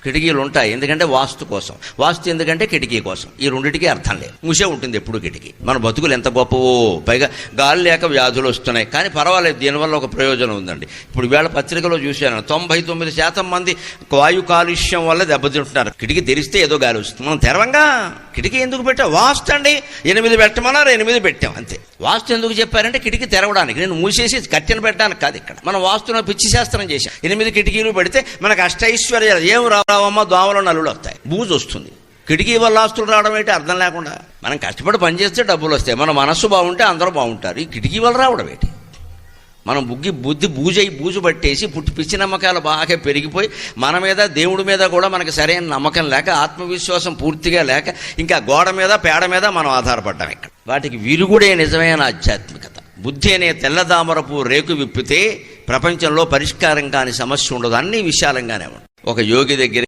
కిటికీలు ఉంటాయి ఎందుకంటే వాస్తు కోసం, వాస్తు ఎందుకంటే కిటికీ కోసం. ఈ రెండింటికి అర్థం లేదు. మూసే ఉంటుంది ఎప్పుడు కిటికీ. మన బతుకులు ఎంత గొప్పవో. పైగా గాలి లేక వ్యాధులు వస్తున్నాయి, కానీ పర్వాలేదు, దీనివల్ల ఒక ప్రయోజనం ఉందండి. ఇప్పుడు ఈవేళ పత్రికలో చూశాను, 99% మంది వాయు కాలుష్యం వల్ల దెబ్బతింటున్నారు. కిటికీ తెరిస్తే ఏదో గాలి వస్తుంది, మనం తెరవంగా. కిటికీ ఎందుకు పెట్టాం? వాస్తు అండి. 8 పెట్టమన్నారు, 8 పెట్టాం అంతే. వాస్తు ఎందుకు చెప్పారంటే కిటికీ తెరవడానికి, నేను మూసేసి కట్టెను పెట్టడానికి కాదు. ఇక్కడ మనం వాస్తున్న పిచ్చి శాస్త్రం చేశాం. 8 కిటికీలు పెడితే మనకు అష్టైశ్వర్యాలు ఏం రావమ్మా, దోమలు నల్లులు వస్తాయి, బూజు వస్తుంది. కిటికీ వల్ల ఆస్తులు రావడం ఏంటి అర్థం లేకుండా. మనం కష్టపడి పనిచేస్తే డబ్బులు వస్తాయి, మన మనస్సు బాగుంటే అందరూ బాగుంటారు. ఈ కిటికీ వల్ల రావడం ఏంటి? మనం బుద్ధి బూజు పట్టేసి పిచ్చి నమ్మకాలు బాగా పెరిగిపోయి మన మీద దేవుడి మీద కూడా మనకు సరైన నమ్మకం లేక, ఆత్మవిశ్వాసం పూర్తిగా లేక, ఇంకా గోడ మీద పేడ మీద మనం ఆధారపడ్డాం. ఇక్కడ వాటికి విరుగుడే నిజమైన ఆధ్యాత్మికత. బుద్ధి అనే తెల్లదామరపు రేకు విప్పితే ప్రపంచంలో పరిష్కారం కాని సమస్య ఉండదు. అన్ని విశాలంగానే ఉంటుంది. ఒక యోగి దగ్గర